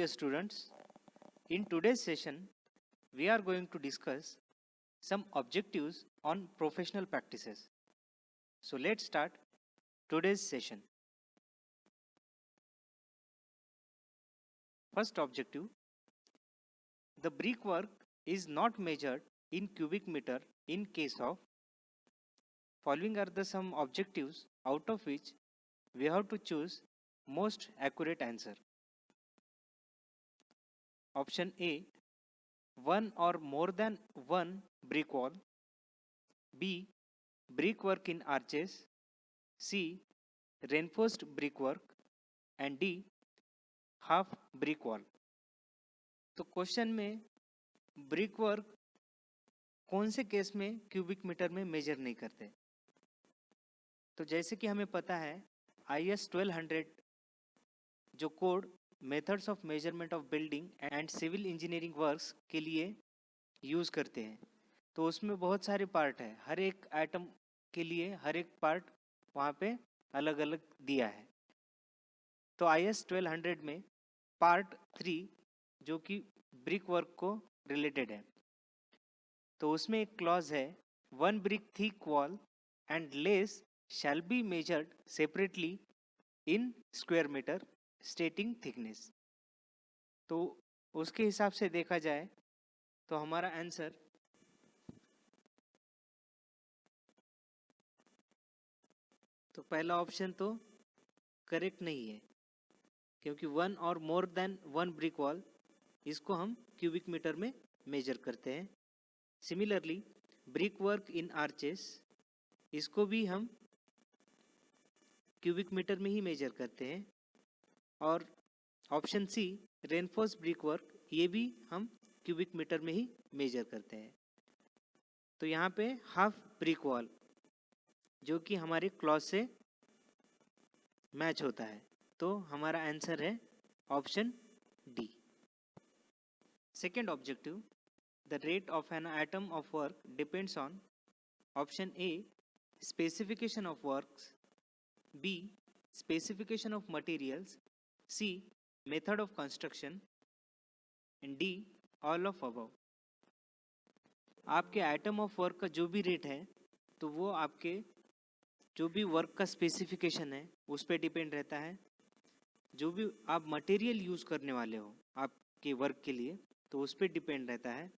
dear students. In today's session, we are going to discuss some objectives on professional practices. So let's start today's session. First objective, the brickwork is not measured in cubic meter in case of following are the some objectives out of which we have to choose most accurate answer. Option A, one or more than one brick wall. B, brickwork in arches. C, reinforced brickwork. And D, half brick wall. तो question में brickwork कौन से case में cubic metre में major नहीं करते? तो जैसे कि हमें पता है IS 1200 जो code methods of measurement of building and civil engineering works के लिए यूज़ करते हैं, तो उसमें बहुत सारे पार्ट है, हर एक आइटम के लिए हर एक पार्ट वहाँ पे अलग अलग दिया है. तो IS 1200 में पार्ट 3 जो कि ब्रिक वर्क को रिलेटेड है, तो उसमें एक क्लॉज है, one brick thick wall and less shall be measured separately in square metre stating thickness. तो उसके हिसाब से देखा जाए तो हमारा आंसर तो पहला ऑप्शन तो करेक्ट नहीं है, क्योंकि वन और more than one brick wall इसको हम क्यूबिक मीटर में मेजर करते हैं. Similarly brick work in arches इसको भी हम क्यूबिक मीटर में ही मेजर करते हैं. और option C reinforce brick work ये भी हम क्यूबिक मीटर में ही मेजर करते हैं. तो यहाँ पे हाफ ब्रिक वॉल जो कि हमारे क्लॉज से मैच होता है, तो हमारा आंसर है option D. Second objective, the rate of an item of work depends on option A specification of works, B specification of materials, C method of construction and D all of above. आपके item of work का जो भी rate है तो वो आपके जो भी वर्क का स्पेसिफिकेशन है उस पर डिपेंड रहता है. जो भी आप मटेरियल यूज़ करने वाले हो आपके वर्क के लिए तो उस पर डिपेंड रहता है,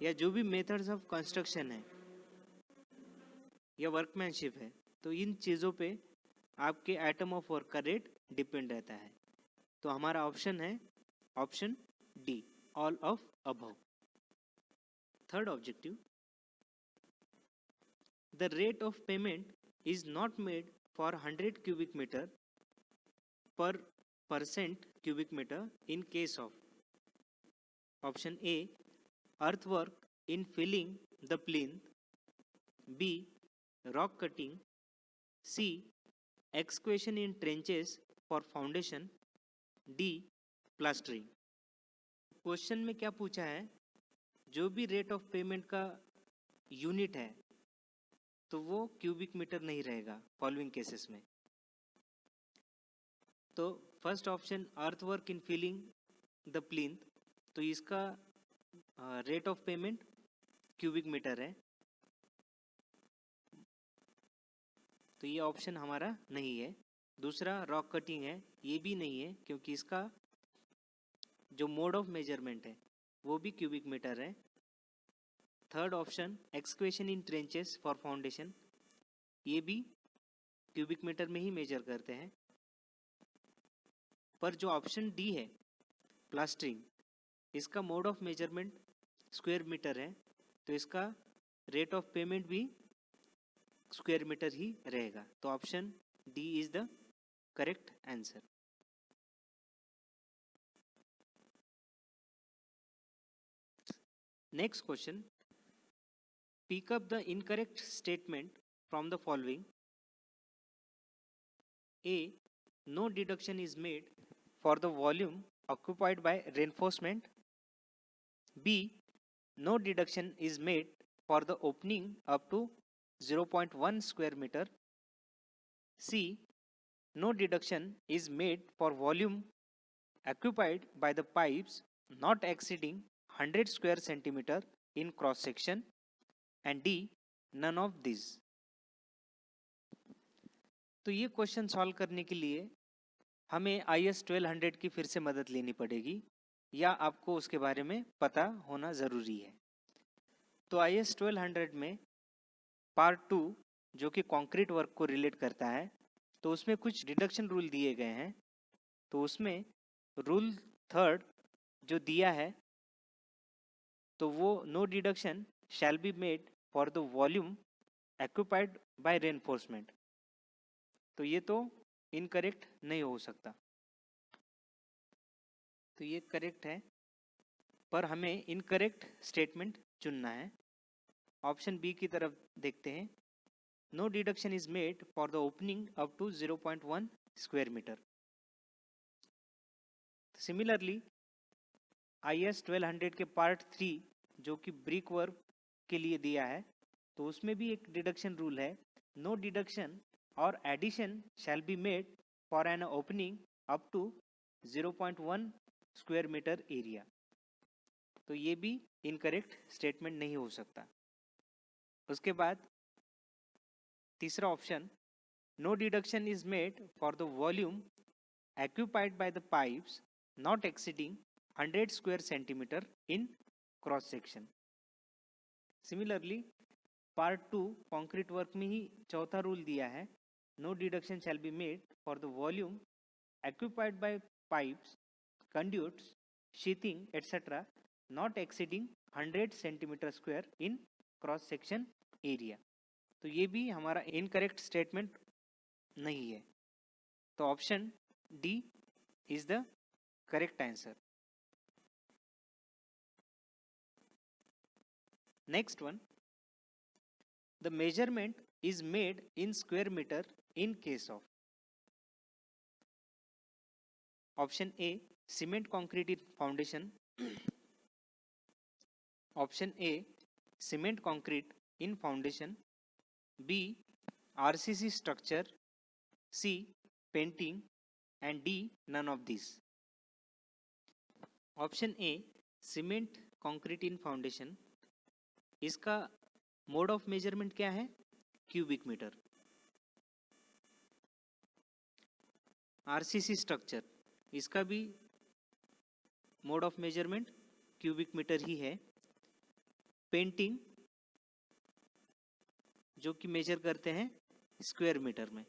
या जो भी मेथड्स ऑफ कंस्ट्रक्शन है या वर्कमैनशिप है, तो इन चीज़ों पे आपके आइटम ऑफ वर्क का रेट डिपेंड रहता है. तो हमारा ऑप्शन है option D all of above. Third objective, the rate of payment is not made for 100 cubic meter per percent cubic meter in case of option A earthwork in filling the plinth, B rock cutting, C excavation in trenches for foundation, D plastering. Question में क्या पूछा है, जो भी rate of payment का unit है तो वो क्यूबिक मीटर नहीं रहेगा फॉलोइंग केसेस में. तो first option earthwork in filling the plinth, तो इसका rate of payment cubic metre है, तो ये ऑप्शन हमारा नहीं है. दूसरा रॉक कटिंग है, ये भी नहीं है क्योंकि इसका जो मोड ऑफ मेजरमेंट है वो भी क्यूबिक मीटर है. Third option excavation in trenches for foundation, ये भी क्यूबिक मीटर में ही मेजर करते हैं. पर जो ऑप्शन डी है प्लास्टरिंग, इसका mode of measurement square metre है, तो इसका रेट ऑफ पेमेंट भी स्क्वायर मीटर ही रहेगा. तो option D is the correct answer. Next question, pick up the incorrect statement from the following. A, no deduction is made for the volume occupied by reinforcement. B, no deduction is made for the opening up to 0.1 square meter. C, no deduction is made for volume occupied by the pipes not exceeding 100 square centimeter in cross section, and D, none of these. तो ये question solve करने के लिए हमें IS 1200 की फिर से मदद लेनी पड़ेगी, या आपको उसके बारे में पता होना ज़रूरी है। तो IS 1200 में पार्ट 2 जो कि कंक्रीट वर्क को रिलेट करता है, तो उसमें कुछ डिडक्शन रूल दिए गए हैं। तो उसमें रूल 3 जो दिया है, तो वो no deduction shall be made for the volume occupied by reinforcement. तो ये तो इनकरेक्ट नहीं हो सकता, तो ये करेक्ट है, पर हमें इनकरेक्ट स्टेटमेंट चुनना है। ऑप्शन बी की तरफ देखते हैं। No deduction is made for the opening up to 0.1 square metre. Similarly IS 1200 के पार्ट 3 जो कि ब्रिक वर्क के लिए दिया है, तो उसमें भी एक डिडक्शन रूल है। नो डिडक्शन और addition shall be made for an opening up to 0.1 square metre area. तो ये भी इनकरेक्ट स्टेटमेंट नहीं हो सकता। उसके बाद तीसरा option, no deduction is made for the volume occupied by the pipes not exceeding 100 square centimeter in cross section. Similarly, part 2 concrete work में ही चौथा रूल दिया है, no deduction shall be made for the volume occupied by pipes, conduits, sheathing etc. not exceeding 100 centimeter square in cross section area. तो ये भी हमारा incorrect statement नहीं है। तो option D is the correct answer. Next one, the measurement is made in square meter in case of option A, cement concrete in foundation, option A, cement concrete in foundation, B, RCC structure, C, painting, and D, none of these. Option A, cement concrete in foundation, इसका mode of measurement क्या है? Cubic metre. RCC structure, इसका भी mode of measurement cubic metre ही है। Painting जो कि major करते हैं स्क्वायर मीटर में।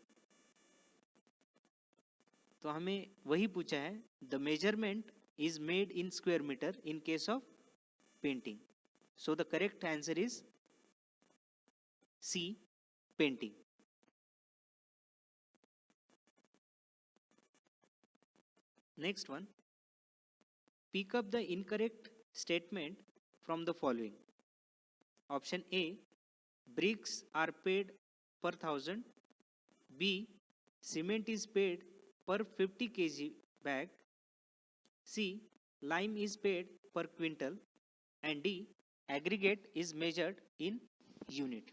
तो हमें वही पूछा है, the measurement is made in square meter in case of painting. So the correct answer is C, painting. Next one, pick up the incorrect statement from the following. Option A, bricks are paid per 1000. B, cement is paid per 50 kg bag. C, lime is paid per quintal, and D, aggregate is measured in unit.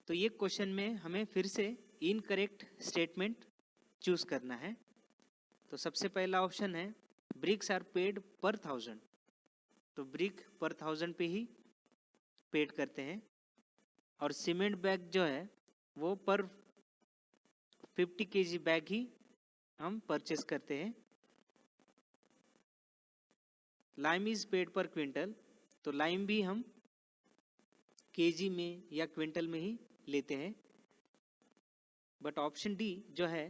तो ये question में हमें फिर से incorrect statement choose करना है। तो सबसे पहला ऑप्शन है ब्रिक्स आर पेड पर 1000, तो ब्रिक पर 1000 पे ही पेड करते हैं, और सीमेंट बैग जो है वो पर 50 kg बैग ही हम परचेस करते हैं। लाइम इज पेड पर क्विंटल, तो लाइम भी हम केजी में या क्विंटल में ही लेते हैं। बट ऑप्शन डी जो है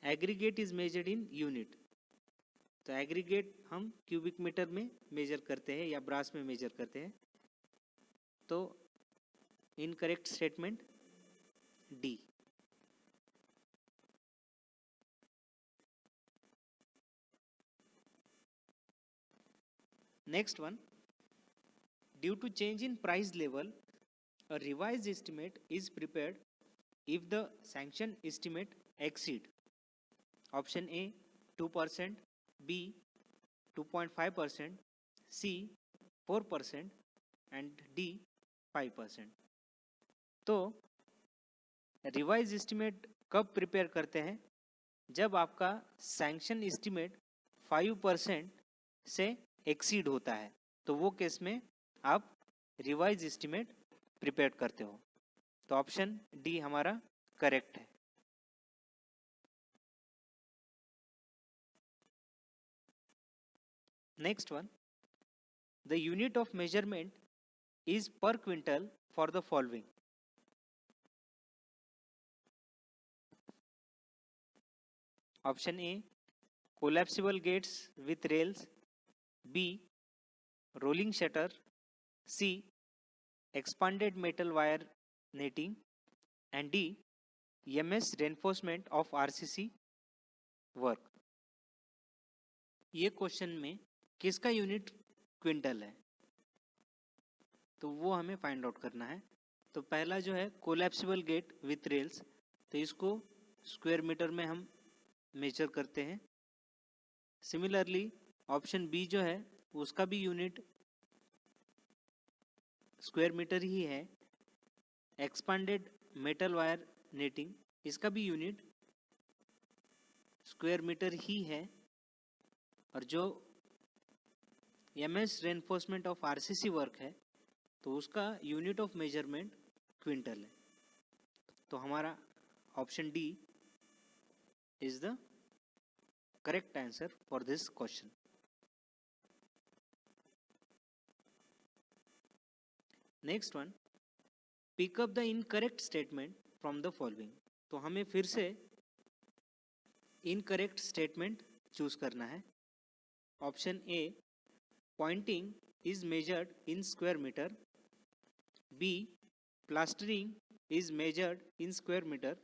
aggregate is measured in unit, तो एग्रीगेट हम क्यूबिक मीटर में मेजर करते हैं या ब्रास में मेजर करते हैं। तो incorrect statement D. Next one, due to change in price level, a revised estimate is prepared if the sanction estimate exceed option A 2%, B 2.5%, C 4% and D 5%. तो revise estimate कब prepare करते हैं? जब आपका sanction estimate 5% से exceed होता है, तो वो केस में आप रिवाइज एस्टिमेट प्रिपेयर करते हो। तो ऑप्शन डी हमारा करेक्ट है। Next one, the unit of measurement is per quintal for the following. Option A, collapsible gates with rails. B, rolling shutter. C, expanded metal wire netting. And D, EMS reinforcement of RCC work. ये question में किसका unit quintal है, तो वो हमें find out करना है। तो पहला जो है कोलैप्सिबल गेट विथ रेल्स, तो इसको स्क्वायर मीटर में हम मेजर करते हैं। सिमिलरली ऑप्शन बी जो है उसका भी यूनिट स्क्वायर मीटर ही है। एक्सपांडेड मेटल वायर नेटिंग, इसका भी यूनिट स्क्वायर मीटर ही है। और जो MS reinforcement of RCC work है, तो उसका यूनिट ऑफ मेजरमेंट क्विंटल है। तो हमारा option D is the correct answer for this question. Next one, pick up the incorrect statement from the following. तो हमें फिर से इनकरेक्ट स्टेटमेंट चूज करना है। Option A, pointing is measured in square metre. B, plastering is measured in square meter.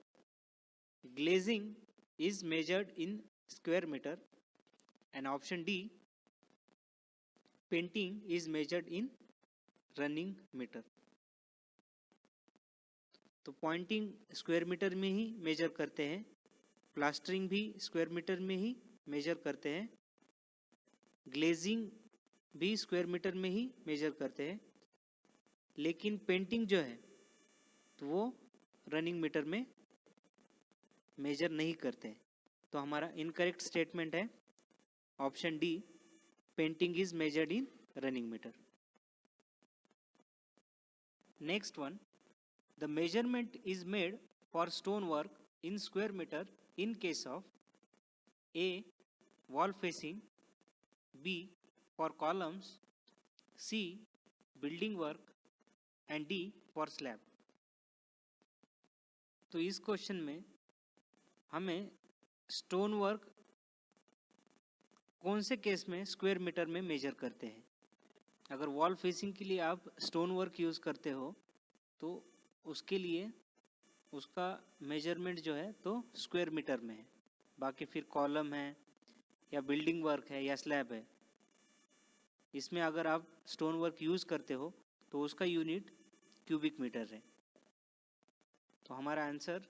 Glazing is measured in square meter. And option D, painting is measured in running meter. तो Poynting square metre में ही major करते हैं, plastering भी square metre में ही major करते हैं, glazing भी square metre में ही मेजर करते हैं, लेकिन पेंटिंग जो है तो वो रनिंग मीटर में मेजर नहीं करते। तो हमारा इनकरेक्ट स्टेटमेंट है option D, painting is measured in running metre. Next one, the measurement is made for stone work in square metre in case of A, wall facing, B, for columns, C, building work, and D, for slab. तो इस question में हमें stone work कौन से case में square metre में major करते हैं। अगर वॉल फेसिंग के लिए आप स्टोन वर्क यूज़ करते हो तो उसके लिए उसका मेजरमेंट जो है तो स्क्वायर मीटर में है। बाकी फिर कॉलम है या बिल्डिंग वर्क है या स्लैब है, इसमें अगर आप स्टोन वर्क यूज़ करते हो तो उसका यूनिट क्यूबिक मीटर है। तो हमारा answer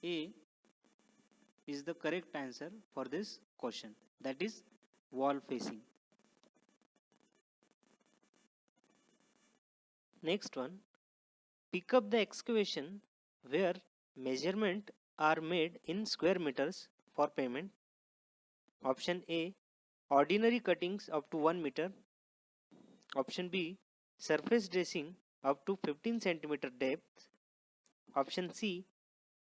A is the correct answer for this question, that is wall facing. Next one, pick up the excavation where measurement are made in square meters for payment. Option A, ordinary cuttings up to 1 meter. Option B, surface dressing up to 15 centimeter depth. Option C,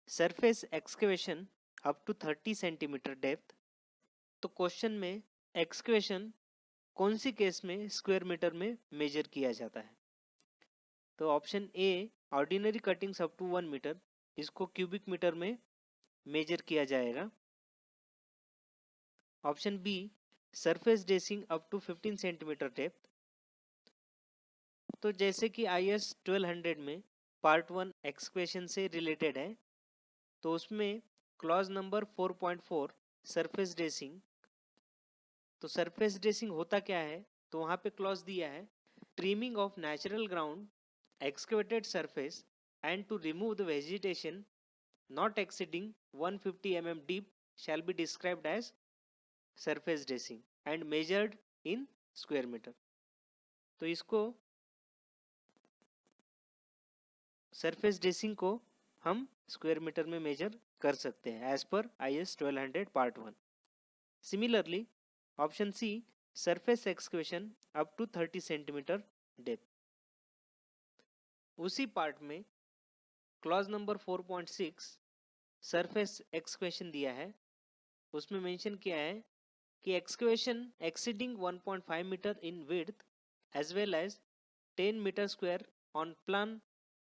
surface excavation up to 30 centimetre depth. तो question में excavation कौन सी case में square metre में measure किया जाता है। तो option A, ordinary cuttings up to 1 metre, इसको क्यूबिक मीटर में मेजर किया जाएगा। Option B, surface dressing up to 15 centimetre depth. तो जैसे कि IS 1200 में पार्ट 1 एक्सकेवेशन से रिलेटेड है, तो उसमें क्लॉज नंबर 4.4 सरफेस ड्रेसिंग। तो सरफेस ड्रेसिंग होता क्या है, तो वहाँ पे क्लॉज दिया है, trimming of natural ground excavated surface and to remove the vegetation not exceeding 150 mm deep shall be described as surface dressing and measured in square metre. तो इसको सरफेस ड्रेसिंग को हम स्क्वायर मीटर में major कर सकते हैं as per IS 1200 part 1। Similarly, option C, surface excavation up to 30 centimeter depth. उसी part में क्लॉज नंबर 4.6 सरफेस एक्सक्वेशन दिया है, उसमें मेंशन किया है कि excavation exceeding 1.5 metre in width as well as 10 metre square on plan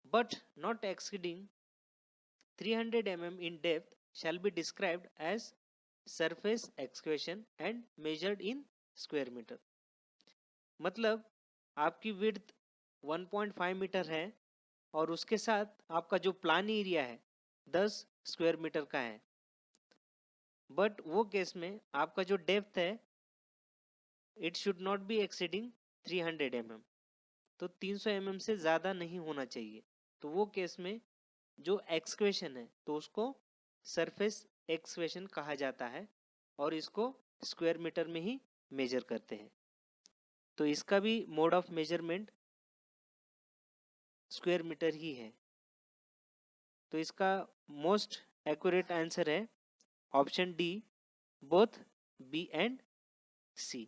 but not exceeding 300 mm in depth shall be described as surface excavation and measured in square meter. मतलब आपकी width 1.5 metre है और उसके साथ आपका जो plan area है 10 square metre का है, बट वो केस में आपका जो डेप्थ है it should not be exceeding 300 mm, तो 300 mm से ज़्यादा नहीं होना चाहिए। तो वो केस में जो एक्सक्वेशन है तो उसको सरफेस एक्सक्वेशन कहा जाता है और इसको स्क्वायर मीटर में ही मेजर करते हैं। तो इसका भी mode of measurement square metre ही है। तो इसका मोस्ट एक्यूरेट आंसर है option D, both B and C.